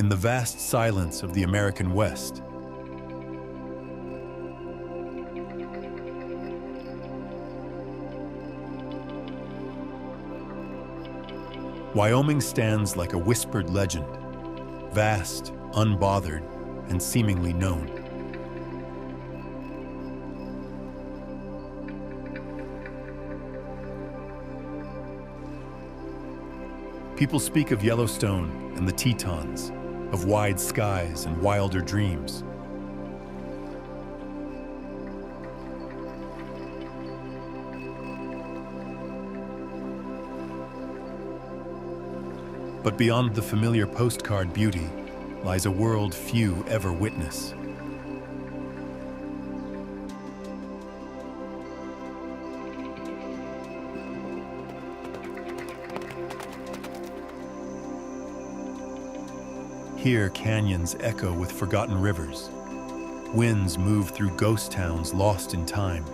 in the vast silence of the American West. Wyoming stands like a whispered legend, vast, unbothered, and seemingly known. People speak of Yellowstone and the Tetons, of wide skies and wilder dreams. But beyond the familiar postcard beauty lies a world few ever witness. Here, canyons echo with forgotten rivers. Winds move through ghost towns lost in time.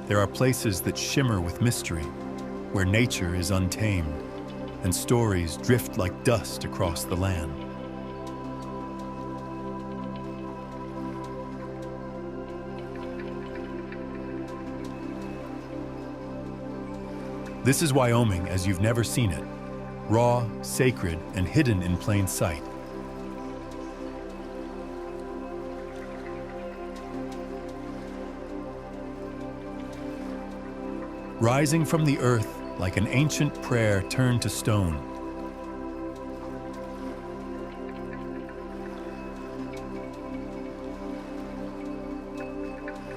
There are places that shimmer with mystery, where nature is untamed, and stories drift like dust across the land. This is Wyoming as you've never seen it, raw, sacred, and hidden in plain sight. Rising from the earth like an ancient prayer turned to stone.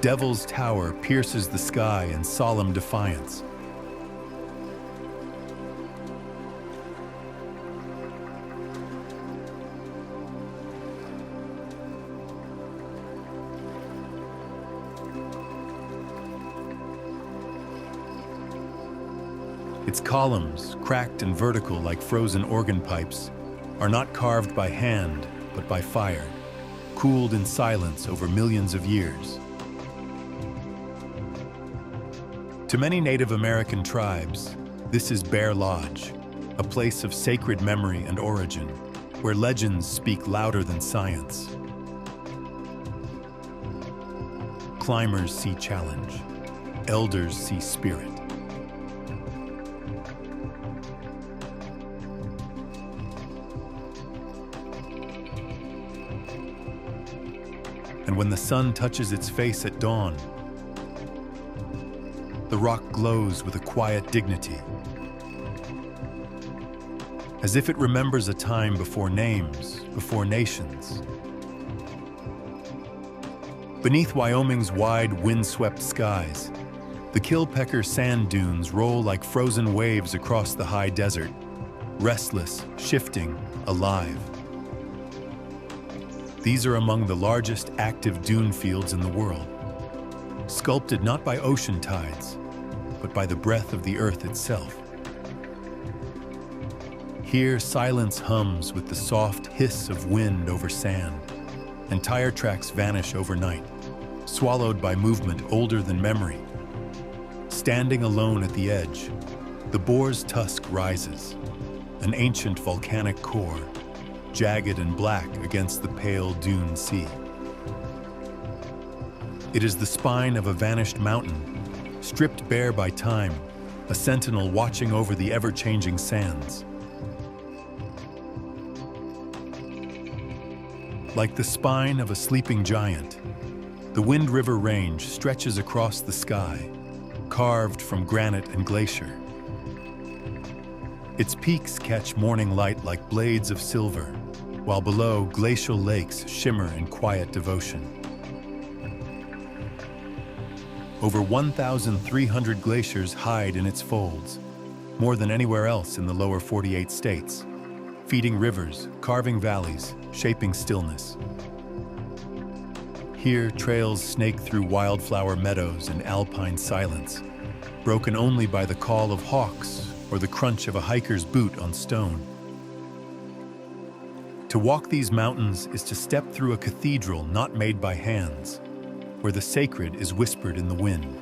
Devil's Tower pierces the sky in solemn defiance. Its columns, cracked and vertical like frozen organ pipes, are not carved by hand, but by fire, cooled in silence over millions of years. To many Native American tribes, this is Bear Lodge, a place of sacred memory and origin, where legends speak louder than science. Climbers see challenge, elders see spirit. And when the sun touches its face at dawn, the rock glows with a quiet dignity, as if it remembers a time before names, before nations. Beneath Wyoming's wide, wind-swept skies, the Kilpecker sand dunes roll like frozen waves across the high desert, restless, shifting, alive. These are among the largest active dune fields in the world, sculpted not by ocean tides, but by the breath of the earth itself. Here, silence hums with the soft hiss of wind over sand, and tire tracks vanish overnight, swallowed by movement older than memory. Standing alone at the edge, the boar's tusk rises, an ancient volcanic core, jagged and black against the pale dune sea. It is the spine of a vanished mountain, stripped bare by time, a sentinel watching over the ever-changing sands. Like the spine of a sleeping giant, the Wind River Range stretches across the sky, carved from granite and glacier. Its peaks catch morning light like blades of silver, while below, glacial lakes shimmer in quiet devotion. Over 1,300 glaciers hide in its folds, more than anywhere else in the lower 48 states, feeding rivers, carving valleys, shaping stillness. Here, trails snake through wildflower meadows and alpine silence, broken only by the call of hawks or the crunch of a hiker's boot on stone. To walk these mountains is to step through a cathedral not made by hands, where the sacred is whispered in the wind.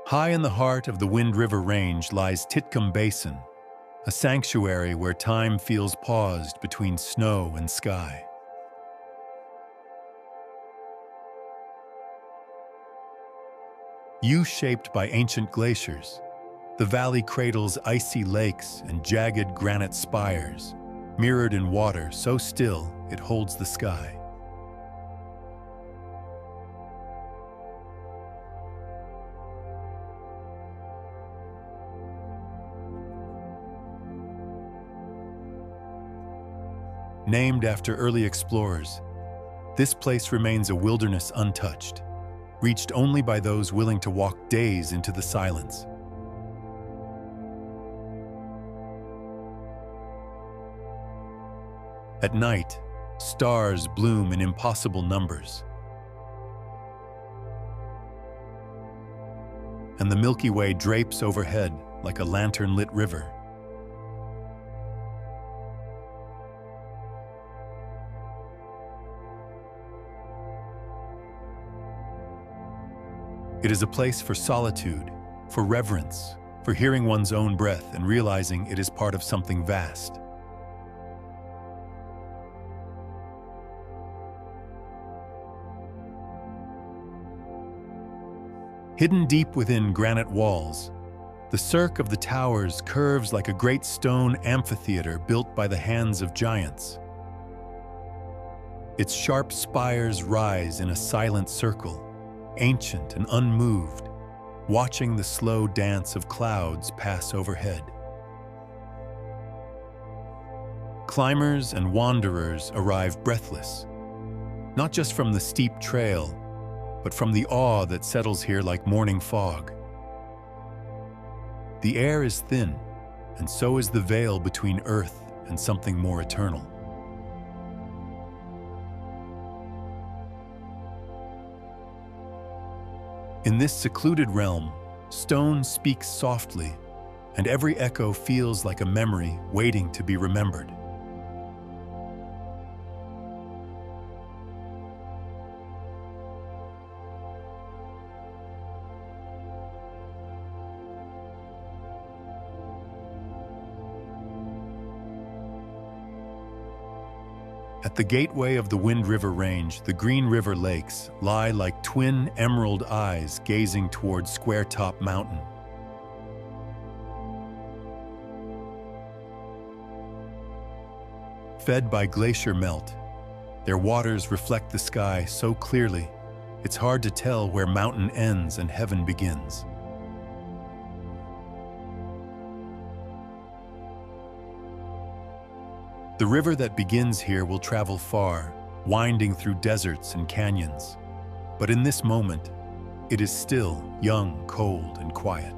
High in the heart of the Wind River Range lies Titcomb Basin, a sanctuary where time feels paused between snow and sky. U-shaped by ancient glaciers, the valley cradles icy lakes and jagged granite spires, mirrored in water so still it holds the sky. Named after early explorers, this place remains a wilderness untouched, reached only by those willing to walk days into the silence. At night, stars bloom in impossible numbers, and the Milky Way drapes overhead like a lantern-lit river. It is a place for solitude, for reverence, for hearing one's own breath and realizing it is part of something vast. Hidden deep within granite walls, the cirque of the towers curves like a great stone amphitheater built by the hands of giants. Its sharp spires rise in a silent circle, ancient and unmoved, watching the slow dance of clouds pass overhead. Climbers and wanderers arrive breathless, not just from the steep trail, but from the awe that settles here like morning fog. The air is thin, and so is the veil between earth and something more eternal. In this secluded realm, stone speaks softly, and every echo feels like a memory waiting to be remembered. At the gateway of the Wind River Range, the Green River Lakes lie like twin emerald eyes gazing toward Square Top Mountain. Fed by glacier melt, their waters reflect the sky so clearly, it's hard to tell where mountain ends and heaven begins. The river that begins here will travel far, winding through deserts and canyons. But in this moment, it is still young, cold, and quiet.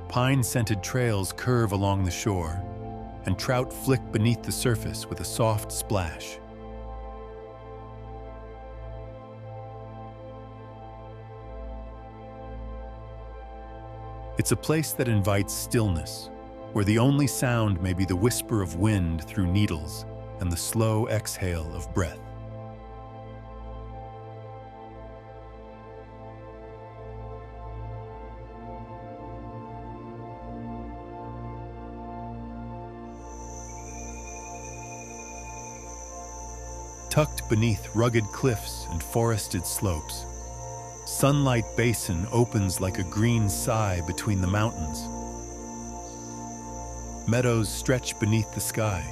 Pine-scented trails curve along the shore, and trout flick beneath the surface with a soft splash. It's a place that invites stillness, where the only sound may be the whisper of wind through needles and the slow exhale of breath. Tucked beneath rugged cliffs and forested slopes, Sunlight Basin opens like a green sigh between the mountains. Meadows stretch beneath the sky,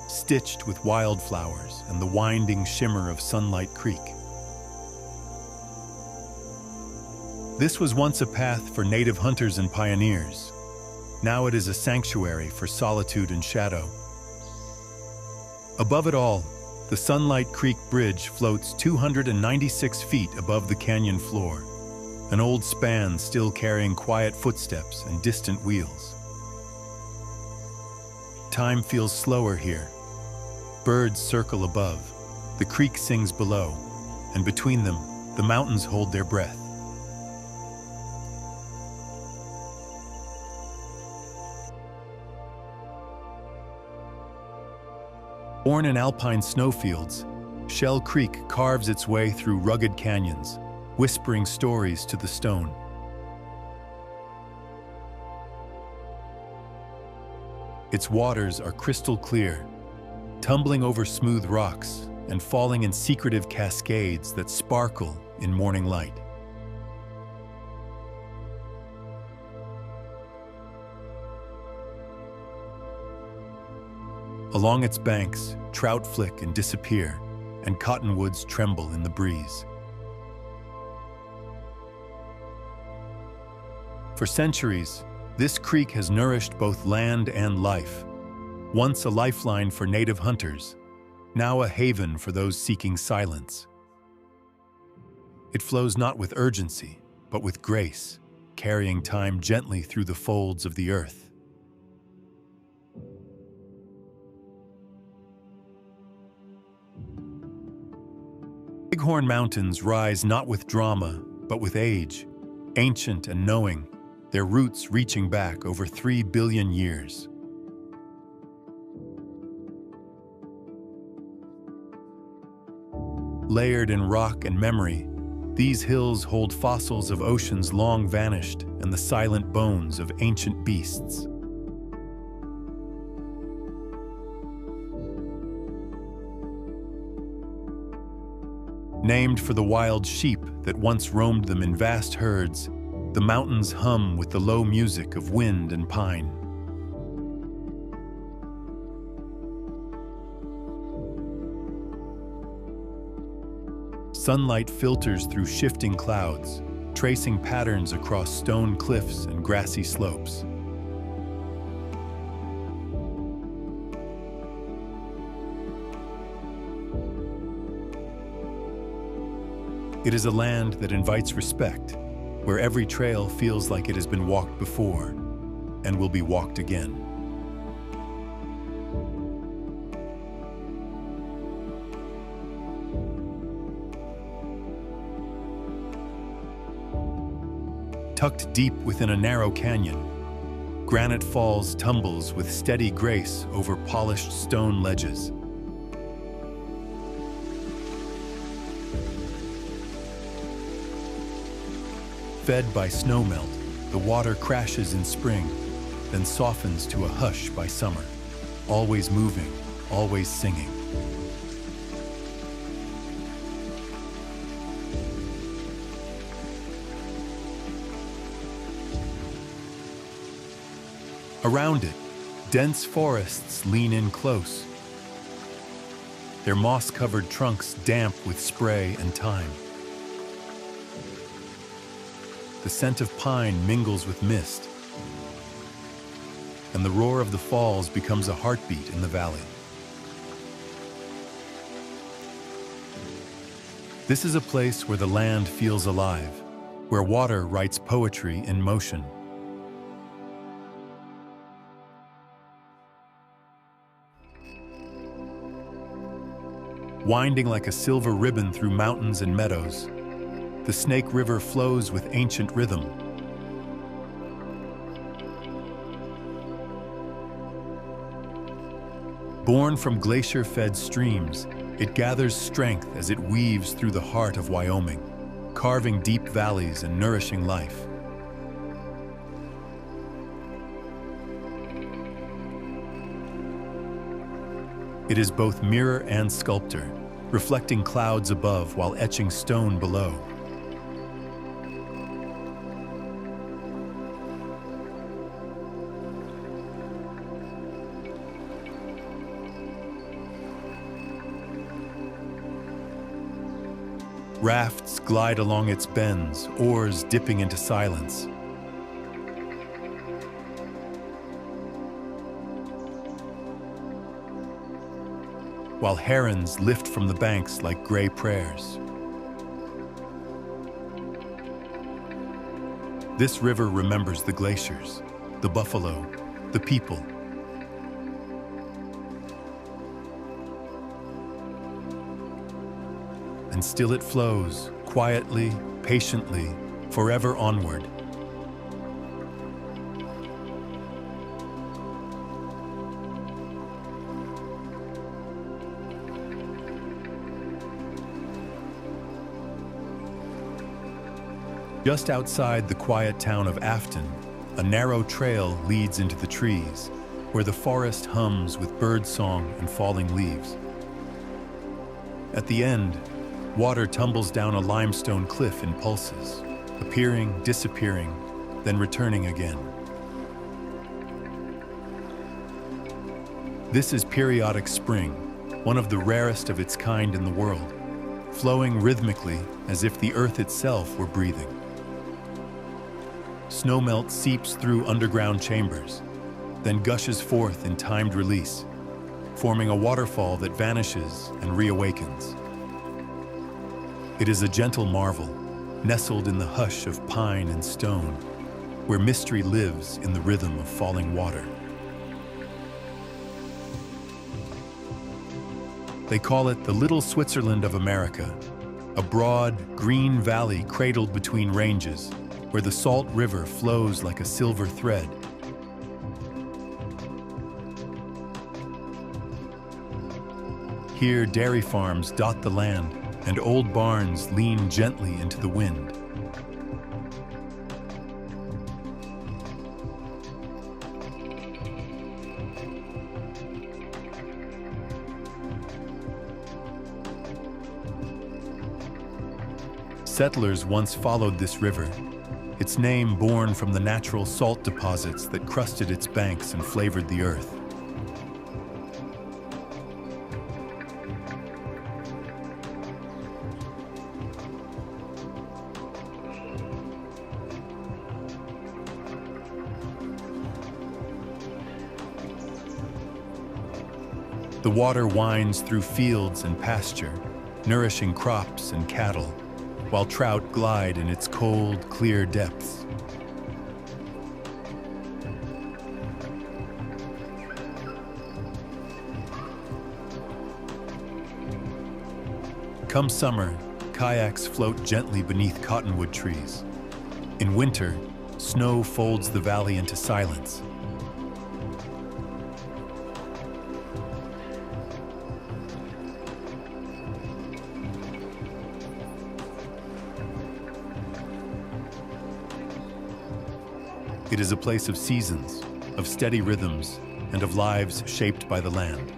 stitched with wildflowers and the winding shimmer of Sunlight Creek. This was once a path for native hunters and pioneers. Now it is a sanctuary for solitude and shadow. Above it all, the Sunlight Creek Bridge floats 296 feet above the canyon floor, an old span still carrying quiet footsteps and distant wheels. Time feels slower here. Birds circle above, the creek sings below, and between them, the mountains hold their breath. Born in alpine snowfields, Shell Creek carves its way through rugged canyons, whispering stories to the stone. Its waters are crystal clear, tumbling over smooth rocks and falling in secretive cascades that sparkle in morning light. Along its banks, trout flick and disappear, and cottonwoods tremble in the breeze. For centuries, this creek has nourished both land and life. Once a lifeline for native hunters, now a haven for those seeking silence. It flows not with urgency, but with grace, carrying time gently through the folds of the earth. Bighorn Mountains rise not with drama, but with age, ancient and knowing, their roots reaching back over 3 billion years. Layered in rock and memory, these hills hold fossils of oceans long vanished and the silent bones of ancient beasts. Named for the wild sheep that once roamed them in vast herds, the mountains hum with the low music of wind and pine. Sunlight filters through shifting clouds, tracing patterns across stone cliffs and grassy slopes. It is a land that invites respect, where every trail feels like it has been walked before and will be walked again. Tucked deep within a narrow canyon, Granite Falls tumbles with steady grace over polished stone ledges. Fed by snowmelt, the water crashes in spring, then softens to a hush by summer, always moving, always singing. Around it, dense forests lean in close, their moss-covered trunks damp with spray and thyme. The scent of pine mingles with mist, and the roar of the falls becomes a heartbeat in the valley. This is a place where the land feels alive, where water writes poetry in motion. Winding like a silver ribbon through mountains and meadows, the Snake River flows with ancient rhythm. Born from glacier-fed streams, it gathers strength as it weaves through the heart of Wyoming, carving deep valleys and nourishing life. It is both mirror and sculptor, reflecting clouds above while etching stone below. Rafts glide along its bends, oars dipping into silence. While herons lift from the banks like gray prayers. This river remembers the glaciers, the buffalo, the people. And still it flows, quietly, patiently, forever onward. Just outside the quiet town of Afton, a narrow trail leads into the trees, where the forest hums with bird song and falling leaves. At the end, water tumbles down a limestone cliff in pulses, appearing, disappearing, then returning again. This is periodic spring, one of the rarest of its kind in the world, flowing rhythmically as if the earth itself were breathing. Snowmelt seeps through underground chambers, then gushes forth in timed release, forming a waterfall that vanishes and reawakens. It is a gentle marvel, nestled in the hush of pine and stone, where mystery lives in the rhythm of falling water. They call it the Little Switzerland of America, a broad, green valley cradled between ranges, where the salt river flows like a silver thread. Here, dairy farms dot the land, and old barns lean gently into the wind. Settlers once followed this river, its name born from the natural salt deposits that crusted its banks and flavored the earth. The water winds through fields and pasture, nourishing crops and cattle, while trout glide in its cold, clear depths. Come summer, kayaks float gently beneath cottonwood trees. In winter, snow folds the valley into silence. It is a place of seasons, of steady rhythms, and of lives shaped by the land.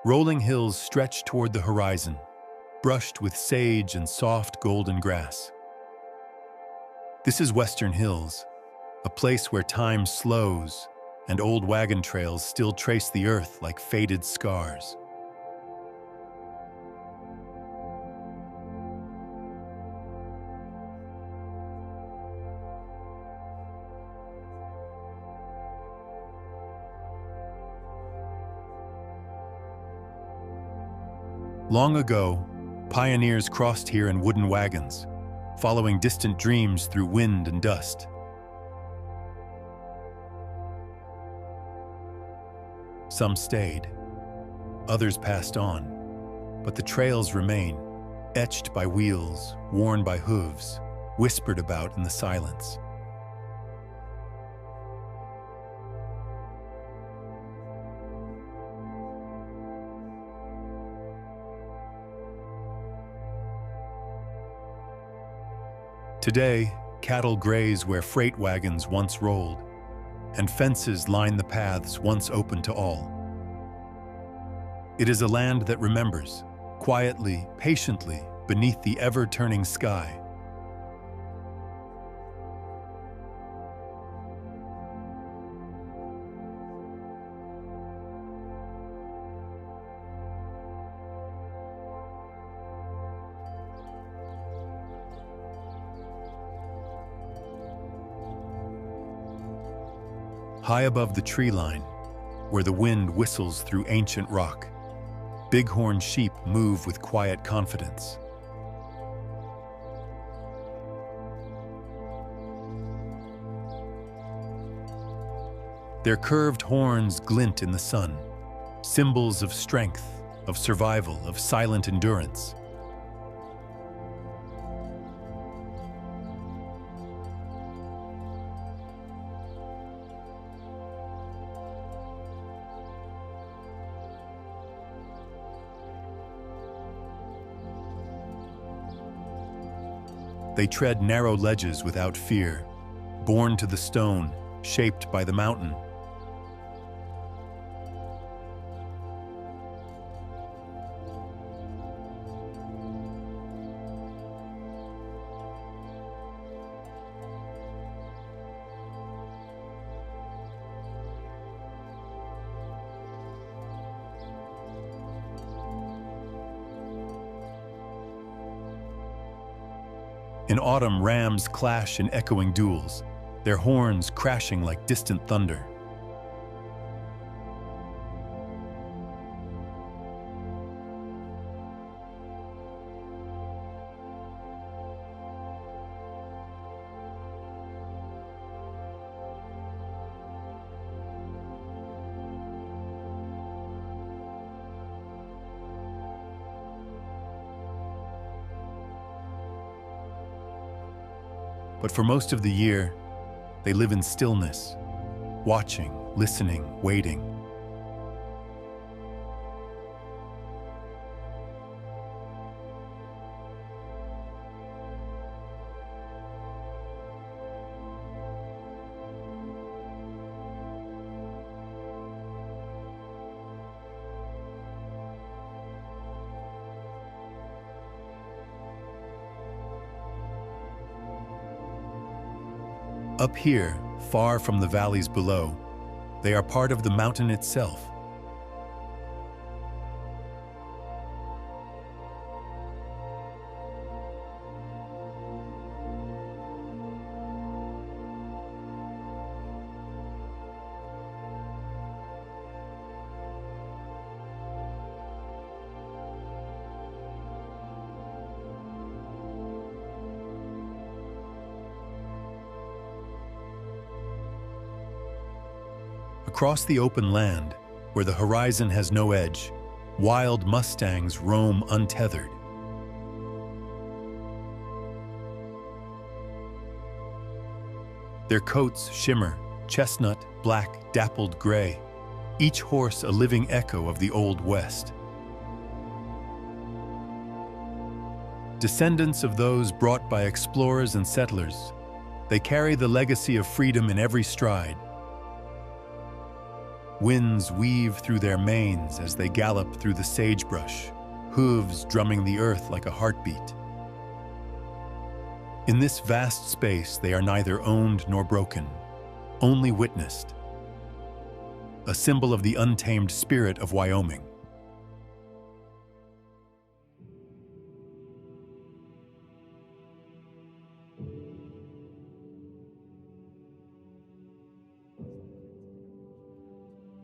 Rolling hills stretch toward the horizon, brushed with sage and soft golden grass. This is Western Hills, a place where time slows and old wagon trails still trace the earth like faded scars. Long ago, pioneers crossed here in wooden wagons, following distant dreams through wind and dust. Some stayed, others passed on, but the trails remain, etched by wheels, worn by hooves, whispered about in the silence. Today, cattle graze where freight wagons once rolled, and fences line the paths once open to all. It is a land that remembers, quietly, patiently, beneath the ever-turning sky. High above the tree line, where the wind whistles through ancient rock, bighorn sheep move with quiet confidence. Their curved horns glint in the sun, symbols of strength, of survival, of silent endurance. They tread narrow ledges without fear, born to the stone, shaped by the mountain. In autumn, rams clash in echoing duels, their horns crashing like distant thunder. But for most of the year, they live in stillness, watching, listening, waiting. Up here, far from the valleys below, they are part of the mountain itself. Across the open land, where the horizon has no edge, wild mustangs roam untethered. Their coats shimmer, chestnut, black, dappled gray, each horse a living echo of the Old West. Descendants of those brought by explorers and settlers, they carry the legacy of freedom in every stride. Winds weave through their manes as they gallop through the sagebrush, hooves drumming the earth like a heartbeat. In this vast space, they are neither owned nor broken, only witnessed, a symbol of the untamed spirit of Wyoming.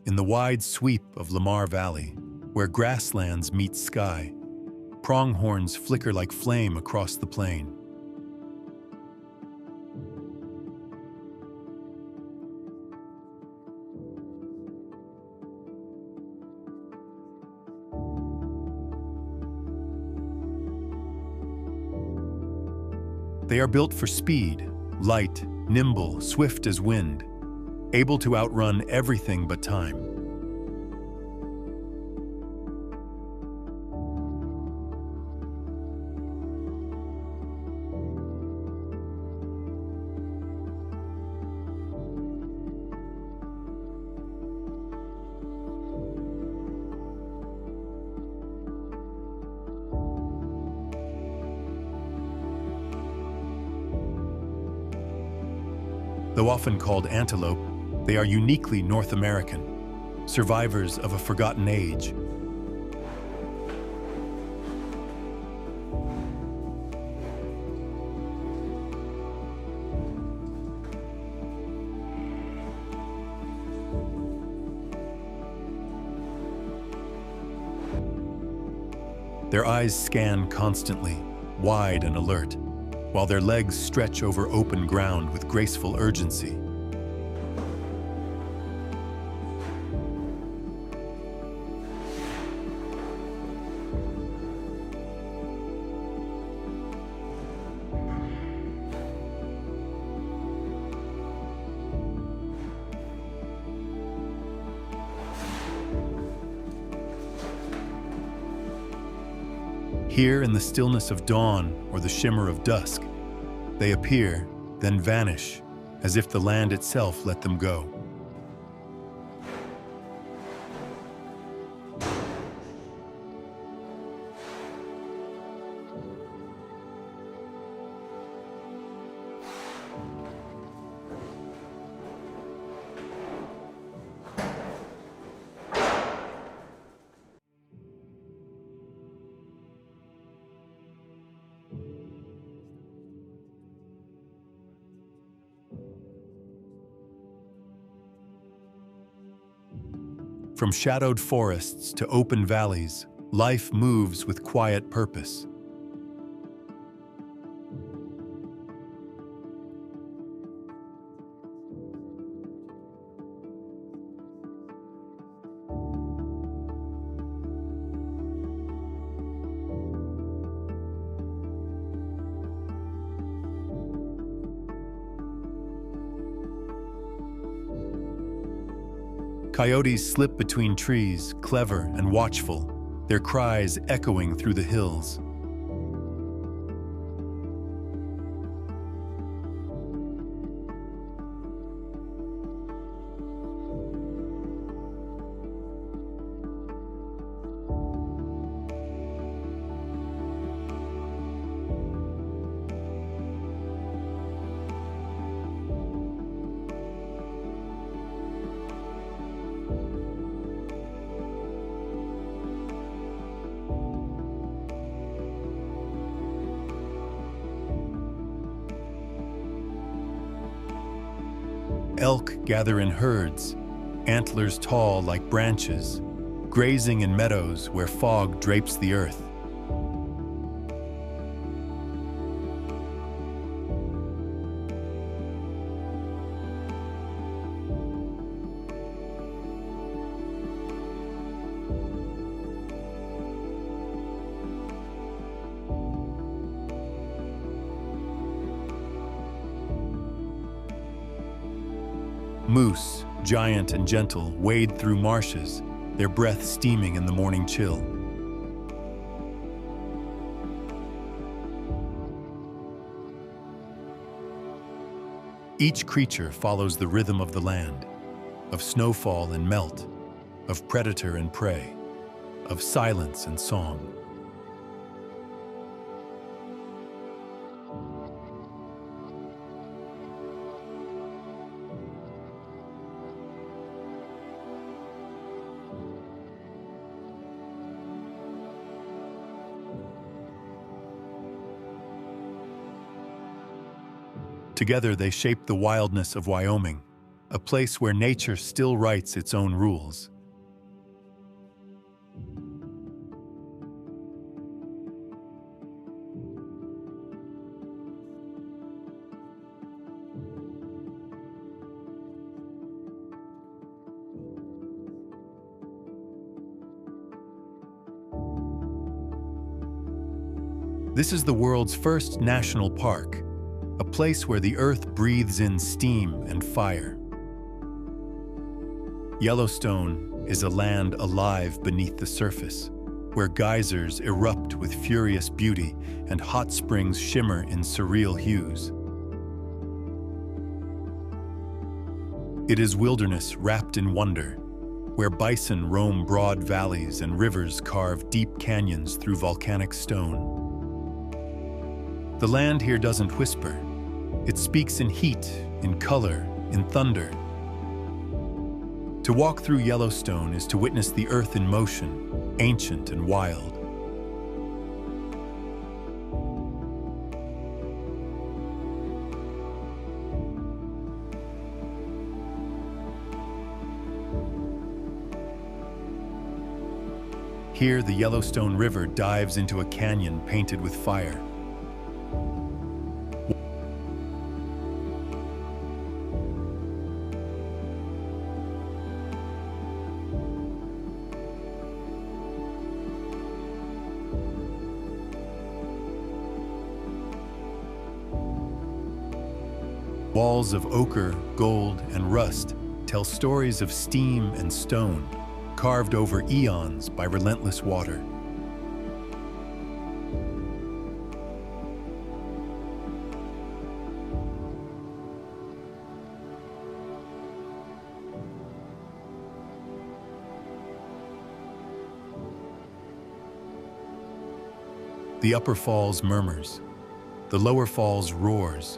In the wide sweep of Lamar Valley, where grasslands meet sky, pronghorns flicker like flame across the plain. They are built for speed, light, nimble, swift as wind, able to outrun everything but time. Though often called antelope, they are uniquely North American, survivors of a forgotten age. Their eyes scan constantly, wide and alert, while their legs stretch over open ground with graceful urgency. Here in the stillness of dawn or the shimmer of dusk, they appear, then vanish, as if the land itself let them go. From shadowed forests to open valleys, life moves with quiet purpose. Coyotes slip between trees, clever and watchful, their cries echoing through the hills. Elk gather in herds, antlers tall like branches, grazing in meadows where fog drapes the earth. Moose, giant and gentle, wade through marshes, their breath steaming in the morning chill. Each creature follows the rhythm of the land, of snowfall and melt, of predator and prey, of silence and song. Together they shape the wildness of Wyoming, a place where nature still writes its own rules. This is the world's first national park, a place where the earth breathes in steam and fire. Yellowstone is a land alive beneath the surface, where geysers erupt with furious beauty and hot springs shimmer in surreal hues. It is wilderness wrapped in wonder, where bison roam broad valleys and rivers carve deep canyons through volcanic stone. The land here doesn't whisper. It speaks in heat, in color, in thunder. To walk through Yellowstone is to witness the earth in motion, ancient and wild. Here, the Yellowstone River dives into a canyon painted with fire. Walls of ochre, gold, and rust tell stories of steam and stone, carved over eons by relentless water. The upper falls murmurs, the lower falls roars,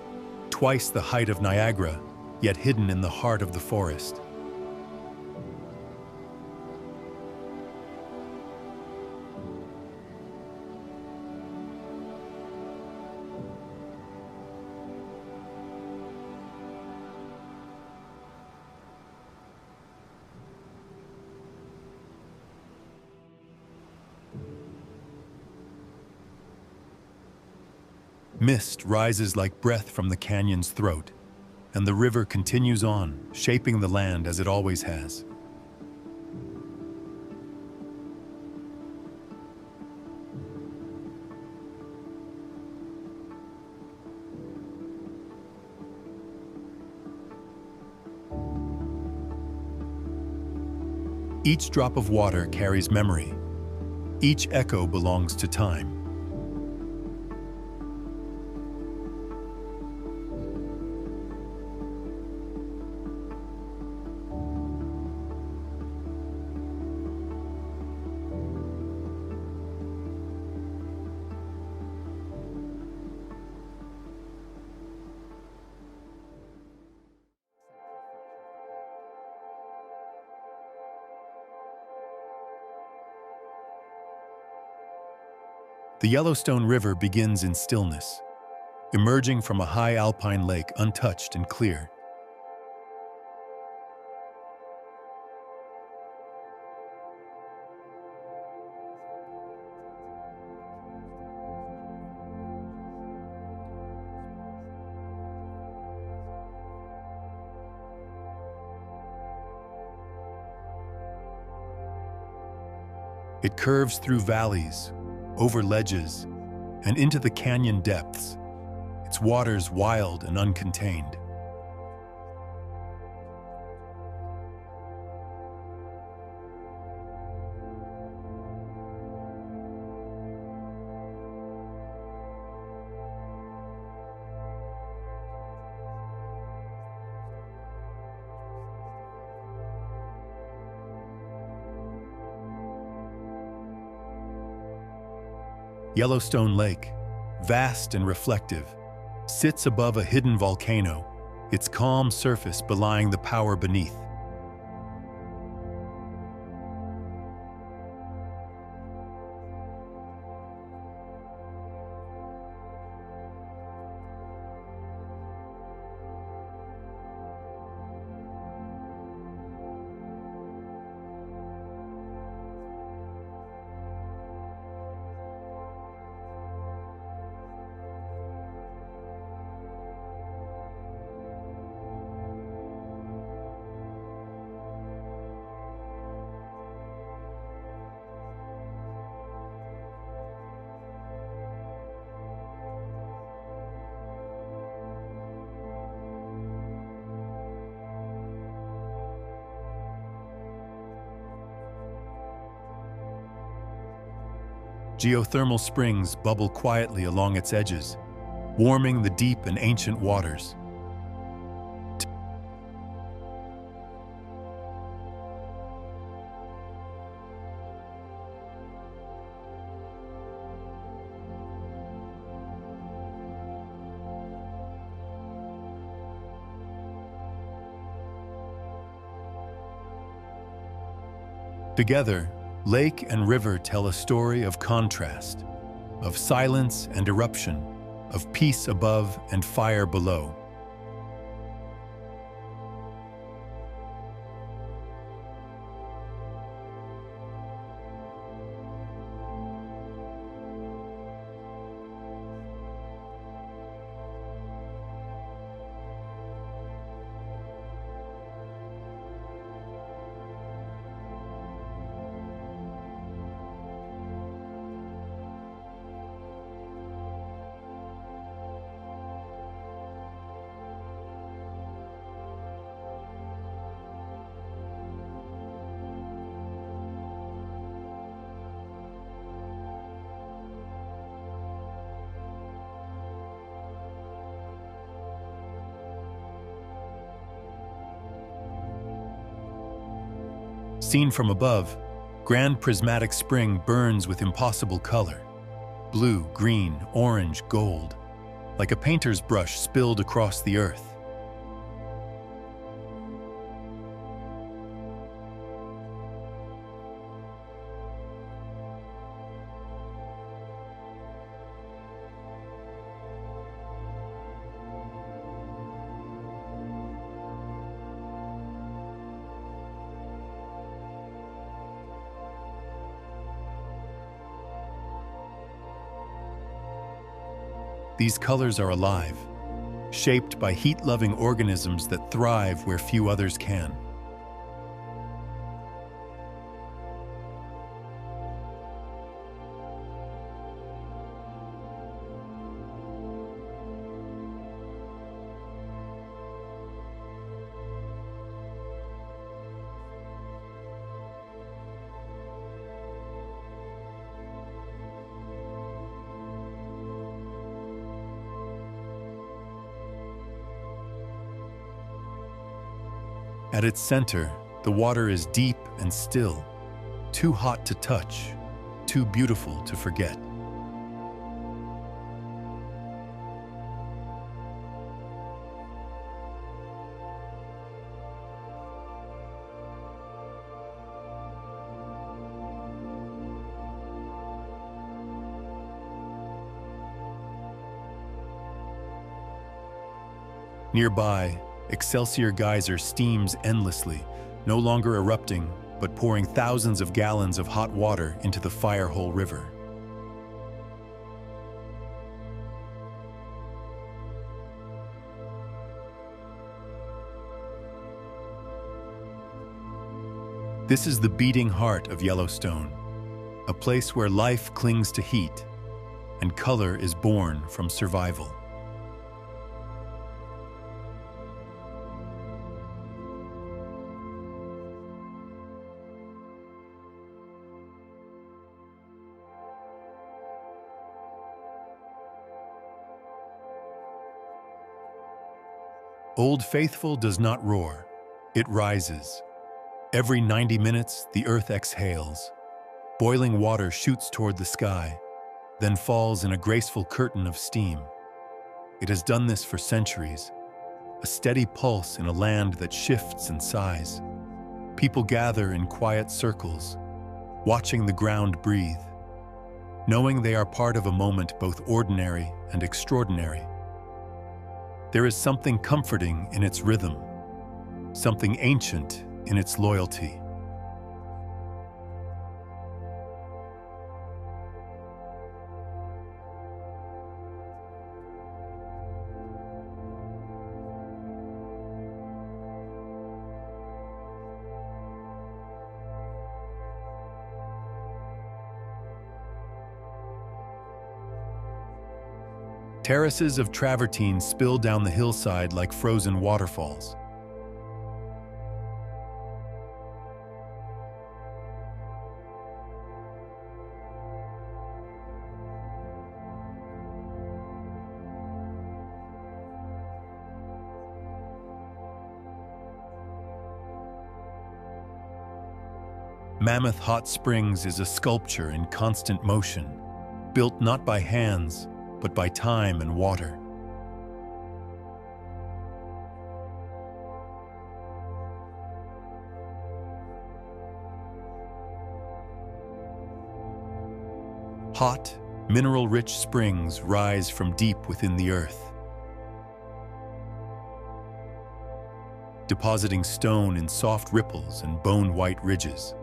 twice the height of Niagara, yet hidden in the heart of the forest. Mist rises like breath from the canyon's throat, and the river continues on, shaping the land as it always has. Each drop of water carries memory. Each echo belongs to time. The Yellowstone River begins in stillness, emerging from a high alpine lake untouched and clear. It curves through valleys, over ledges, and into the canyon depths, its waters wild and uncontained. Yellowstone Lake, vast and reflective, sits above a hidden volcano, its calm surface belying the power beneath. Geothermal springs bubble quietly along its edges, warming the deep and ancient waters. Together, lake and river tell a story of contrast, of silence and eruption, of peace above and fire below. Seen from above, Grand Prismatic Spring burns with impossible color: blue, green, orange, gold, like a painter's brush spilled across the earth. These colors are alive, shaped by heat-loving organisms that thrive where few others can. At its center, the water is deep and still, too hot to touch, too beautiful to forget. Nearby, Excelsior Geyser steams endlessly, no longer erupting, but pouring thousands of gallons of hot water into the Firehole River. This is the beating heart of Yellowstone, a place where life clings to heat and color is born from survival. Old Faithful does not roar, it rises. Every 90 minutes, the earth exhales. Boiling water shoots toward the sky, then falls in a graceful curtain of steam. It has done this for centuries, a steady pulse in a land that shifts in size. People gather in quiet circles, watching the ground breathe, knowing they are part of a moment both ordinary and extraordinary. There is something comforting in its rhythm, something ancient in its loyalty. Terraces of travertine spill down the hillside like frozen waterfalls. Mammoth Hot Springs is a sculpture in constant motion, built not by hands, but by time and water. Hot, mineral-rich springs rise from deep within the earth, depositing stone in soft ripples and bone-white ridges.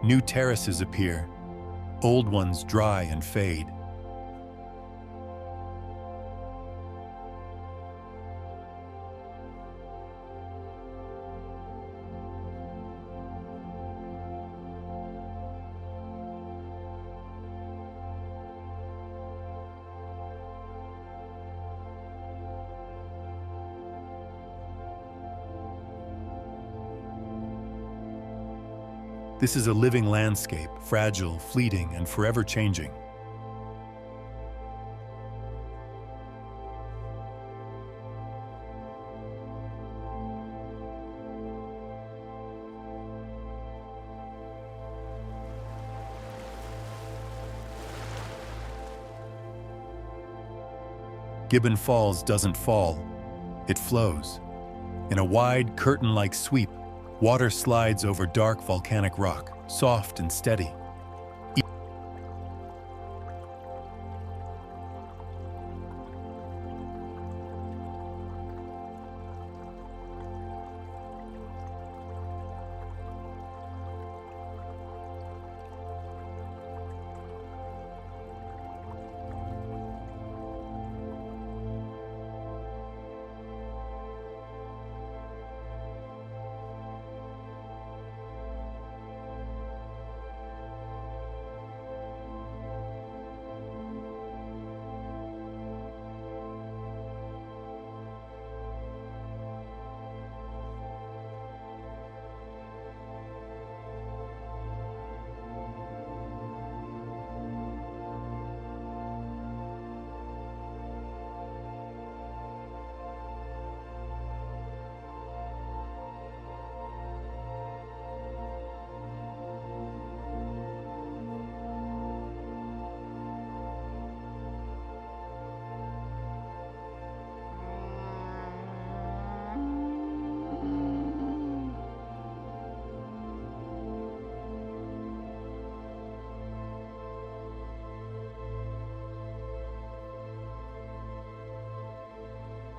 New terraces appear, old ones dry and fade. This is a living landscape, fragile, fleeting, and forever changing. Gibbon Falls doesn't fall, it flows. In a wide, curtain-like sweep, water slides over dark volcanic rock, soft and steady.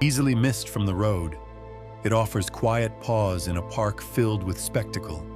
Easily missed from the road, it offers quiet pause in a park filled with spectacle.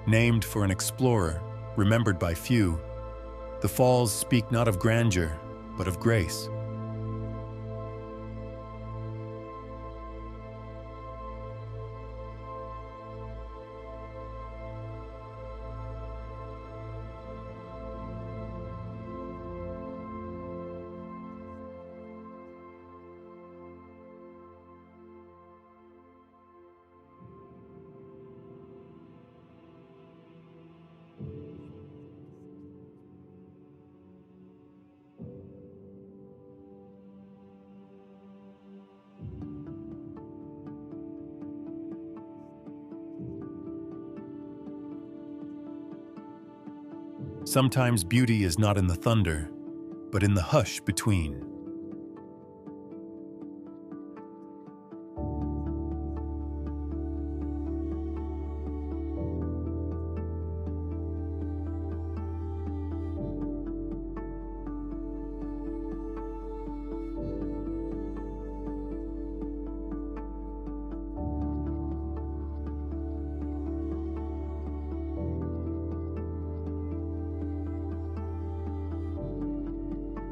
Named for an explorer, remembered by few, the falls speak not of grandeur, but of grace. Sometimes beauty is not in the thunder, but in the hush between.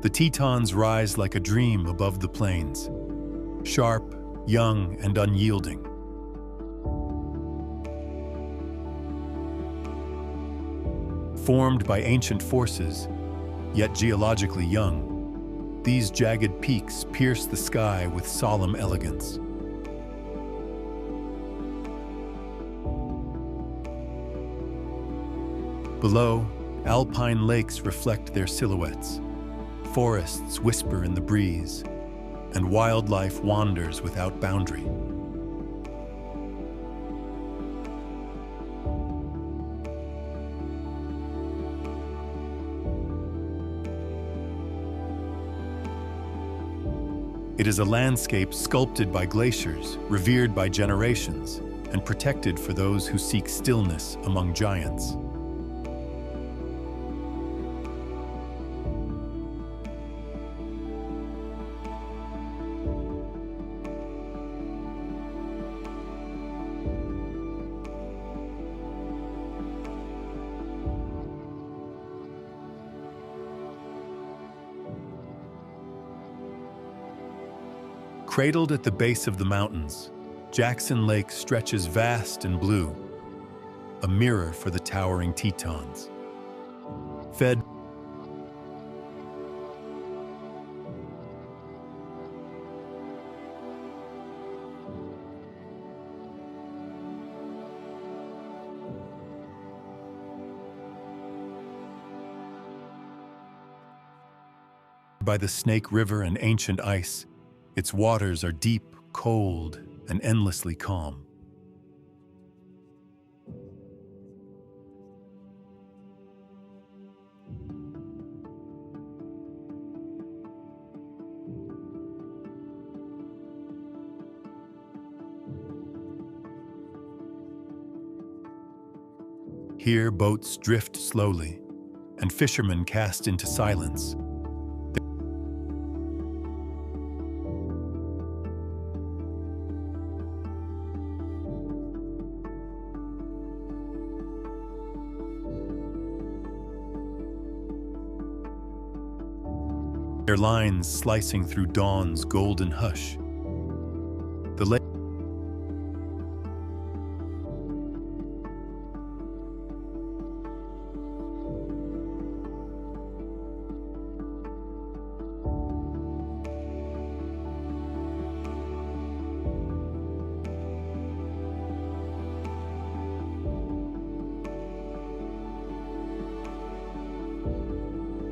The Tetons rise like a dream above the plains, sharp, young, and unyielding. Formed by ancient forces, yet geologically young, these jagged peaks pierce the sky with solemn elegance. Below, alpine lakes reflect their silhouettes. Forests whisper in the breeze, and wildlife wanders without boundary. It is a landscape sculpted by glaciers, revered by generations, and protected for those who seek stillness among giants. Cradled at the base of the mountains, Jackson Lake stretches vast and blue, a mirror for the towering Tetons. Fed by the Snake River and ancient ice, its waters are deep, cold, and endlessly calm. Here, boats drift slowly, and fishermen cast into silence. Their lines slicing through dawn's golden hush. The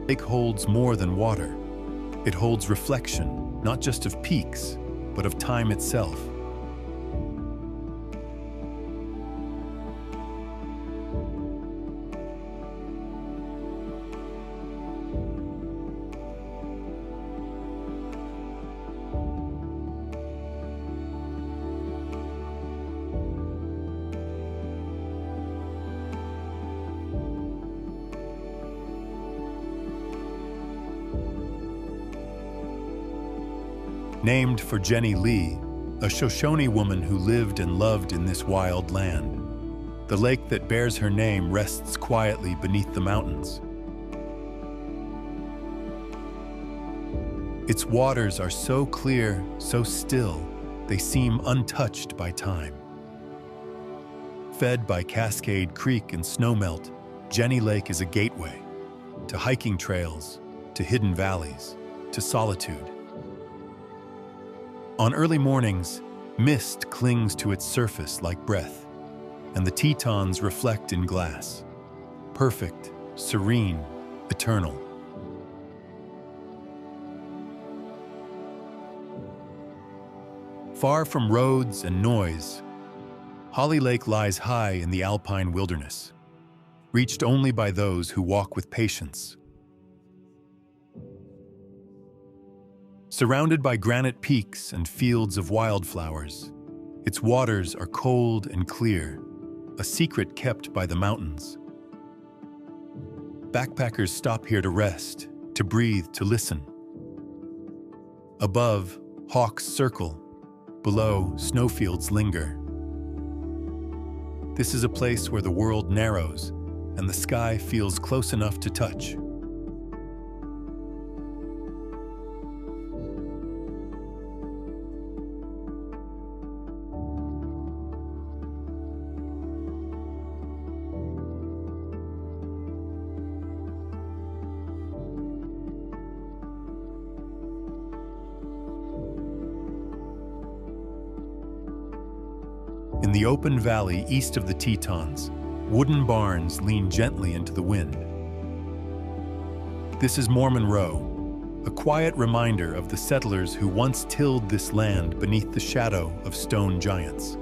lake holds more than water. It holds reflection, not just of peaks, but of time itself. Named for Jenny Lee, a Shoshone woman who lived and loved in this wild land. The lake that bears her name rests quietly beneath the mountains. Its waters are so clear, so still, they seem untouched by time. Fed by Cascade Creek and snowmelt, Jenny Lake is a gateway to hiking trails, to hidden valleys, to solitude. On early mornings, mist clings to its surface like breath, and the Tetons reflect in glass. Perfect, serene, eternal. Far from roads and noise, Holly Lake lies high in the alpine wilderness, reached only by those who walk with patience. Surrounded by granite peaks and fields of wildflowers, its waters are cold and clear, a secret kept by the mountains. Backpackers stop here to rest, to breathe, to listen. Above, hawks circle. Below, snowfields linger. This is a place where the world narrows and the sky feels close enough to touch. In the open valley east of the Tetons, wooden barns lean gently into the wind. This is Mormon Row, a quiet reminder of the settlers who once tilled this land beneath the shadow of stone giants.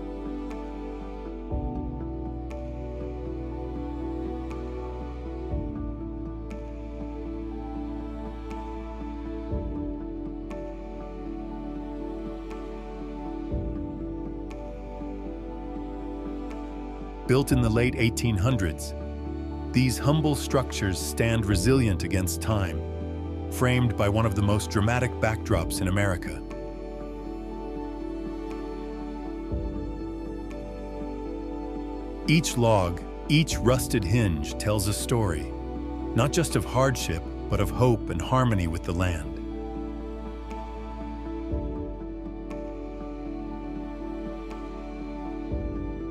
Built in the late 1800s, these humble structures stand resilient against time, framed by one of the most dramatic backdrops in America. Each log, each rusted hinge tells a story, not just of hardship, but of hope and harmony with the land.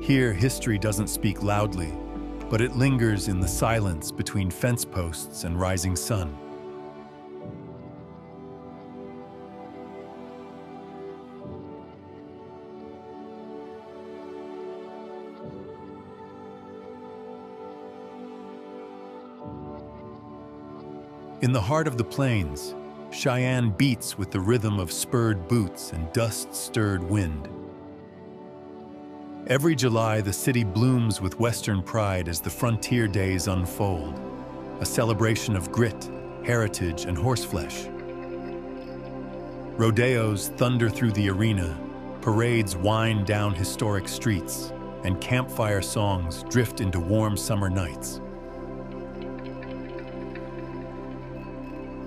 Here, history doesn't speak loudly, but it lingers in the silence between fence posts and rising sun. In the heart of the plains, Cheyenne beats with the rhythm of spurred boots and dust-stirred wind. Every July, the city blooms with Western pride as the frontier days unfold, a celebration of grit, heritage, and horseflesh. Rodeos thunder through the arena, parades wind down historic streets, and campfire songs drift into warm summer nights.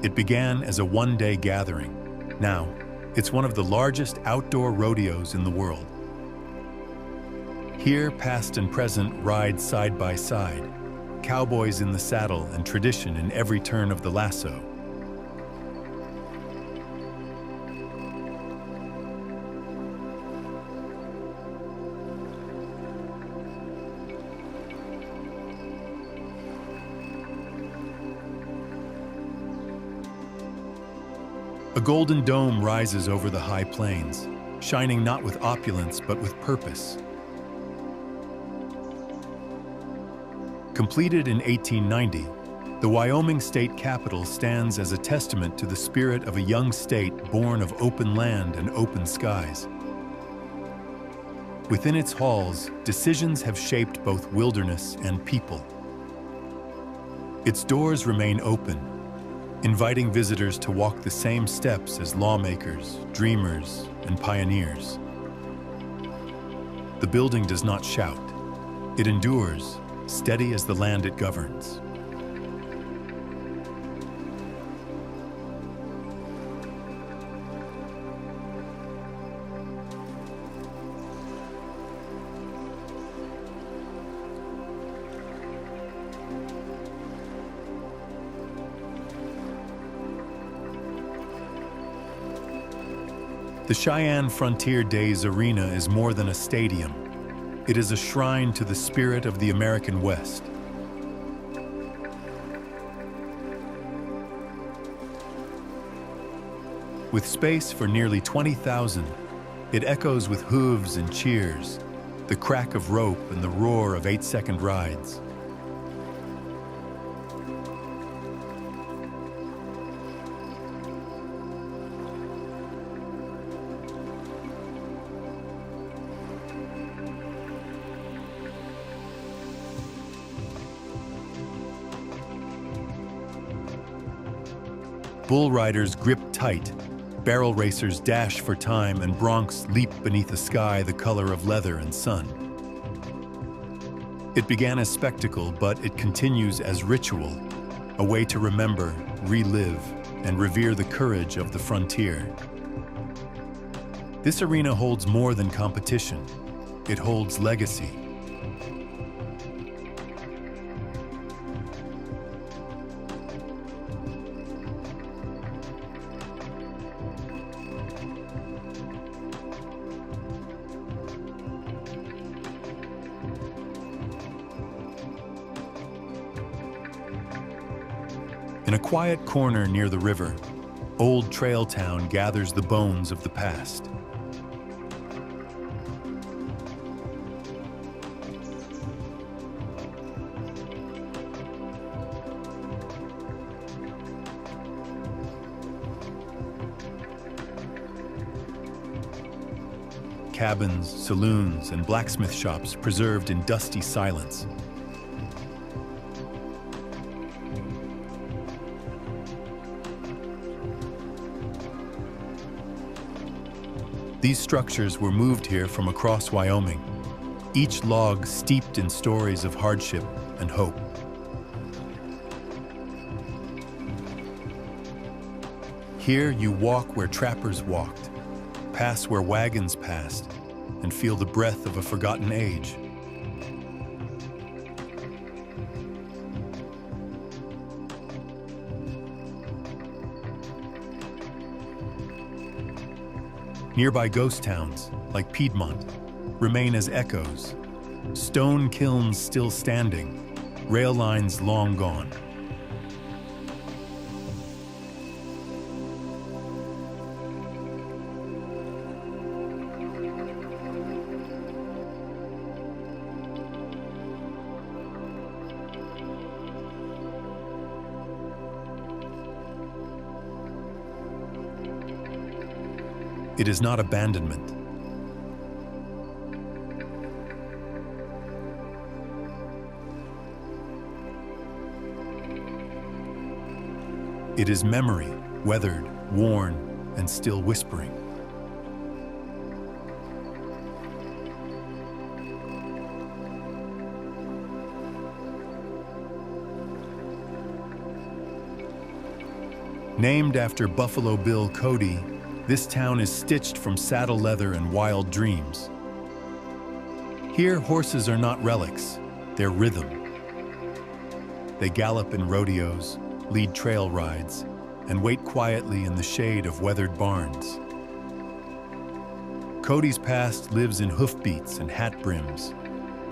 It began as a one-day gathering. Now, it's one of the largest outdoor rodeos in the world. Here, past and present ride side by side, cowboys in the saddle and tradition in every turn of the lasso. A golden dome rises over the high plains, shining not with opulence but with purpose. Completed in 1890, the Wyoming state capitol stands as a testament to the spirit of a young state born of open land and open skies. Within its halls, decisions have shaped both wilderness and people. Its doors remain open, inviting visitors to walk the same steps as lawmakers, dreamers, and pioneers. The building does not shout. It endures, steady as the land it governs. The Cheyenne Frontier Days Arena is more than a stadium. It is a shrine to the spirit of the American West. With space for nearly 20,000, it echoes with hooves and cheers, the crack of rope and the roar of 8-second rides. Bull riders grip tight, barrel racers dash for time, and broncs leap beneath a sky the color of leather and sun. It began as spectacle, but it continues as ritual, a way to remember, relive, and revere the courage of the frontier. This arena holds more than competition. It holds legacy. In a quiet corner near the river, Old Trail Town gathers the bones of the past. Cabins, saloons, and blacksmith shops preserved in dusty silence. These structures were moved here from across Wyoming, each log steeped in stories of hardship and hope. Here you walk where trappers walked, pass where wagons passed, and feel the breath of a forgotten age. Nearby ghost towns, like Piedmont, remain as echoes. Stone kilns still standing, rail lines long gone. It is not abandonment. It is memory, weathered, worn, and still whispering. Named after Buffalo Bill Cody, this town is stitched from saddle leather and wild dreams. Here, horses are not relics, they're rhythm. They gallop in rodeos, lead trail rides, and wait quietly in the shade of weathered barns. Cody's past lives in hoofbeats and hat brims,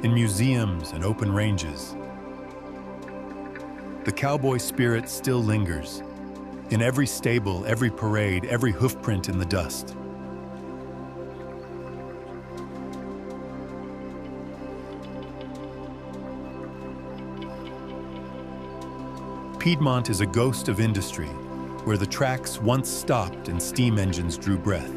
in museums and open ranges. The cowboy spirit still lingers, in every stable, every parade, every hoofprint in the dust. Piedmont is a ghost of industry, where the tracks once stopped and steam engines drew breath.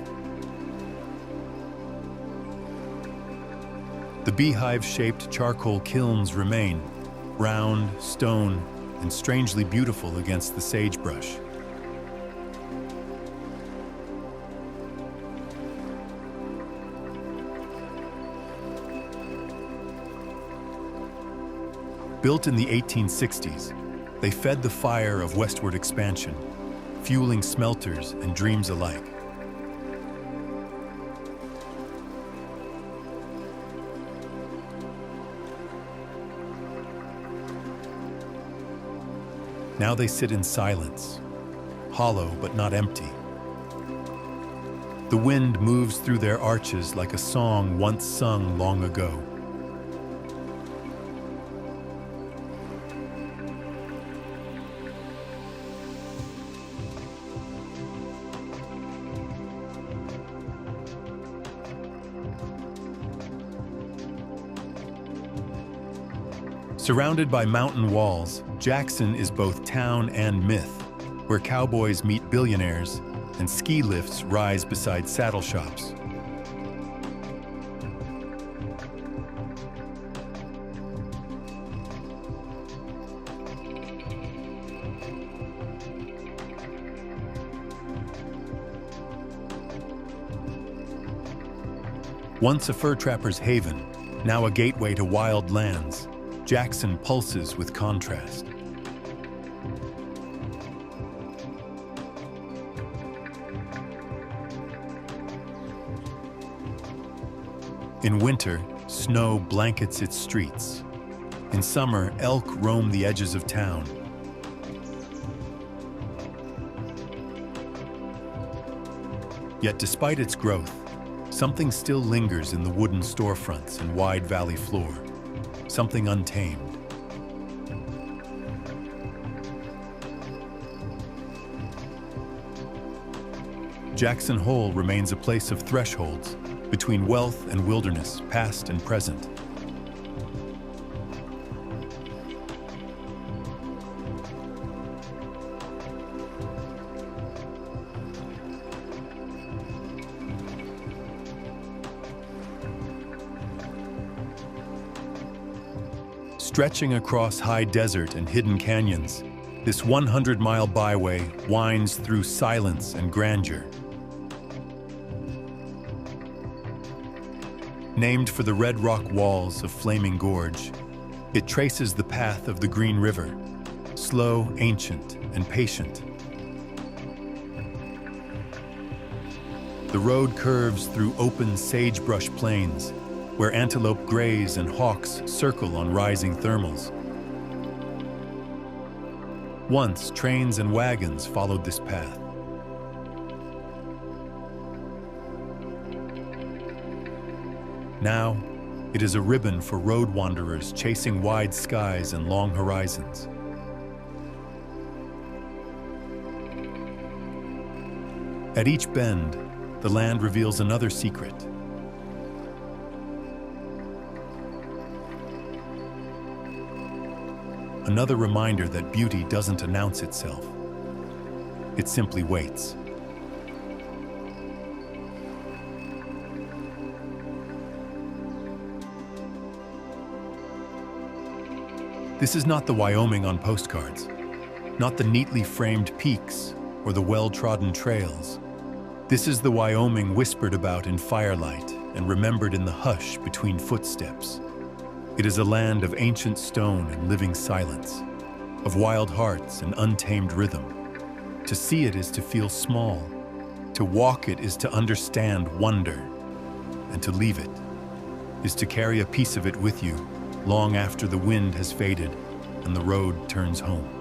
The beehive-shaped charcoal kilns remain, round, stone, and strangely beautiful against the sagebrush. Built in the 1860s, they fed the fire of westward expansion, fueling smelters and dreams alike. Now they sit in silence, hollow but not empty. The wind moves through their arches like a song once sung long ago. Surrounded by mountain walls, Jackson is both town and myth, where cowboys meet billionaires and ski lifts rise beside saddle shops. Once a fur trapper's haven, now a gateway to wild lands, Jackson pulses with contrast. In winter, snow blankets its streets. In summer, elk roam the edges of town. Yet despite its growth, something still lingers in the wooden storefronts and wide valley floor. Something untamed. Jackson Hole remains a place of thresholds between wealth and wilderness, past and present. Stretching across high desert and hidden canyons, this 100-mile byway winds through silence and grandeur. Named for the red rock walls of Flaming Gorge, it traces the path of the Green River, slow, ancient, and patient. The road curves through open sagebrush plains, where antelope graze and hawks circle on rising thermals. Once, trains and wagons followed this path. Now, it is a ribbon for road wanderers chasing wide skies and long horizons. At each bend, the land reveals another secret. Another reminder that beauty doesn't announce itself. It simply waits. This is not the Wyoming on postcards, not the neatly framed peaks or the well-trodden trails. This is the Wyoming whispered about in firelight and remembered in the hush between footsteps. It is a land of ancient stone and living silence, of wild hearts and untamed rhythm. To see it is to feel small. To walk it is to understand wonder. And to leave it is to carry a piece of it with you long after the wind has faded and the road turns home.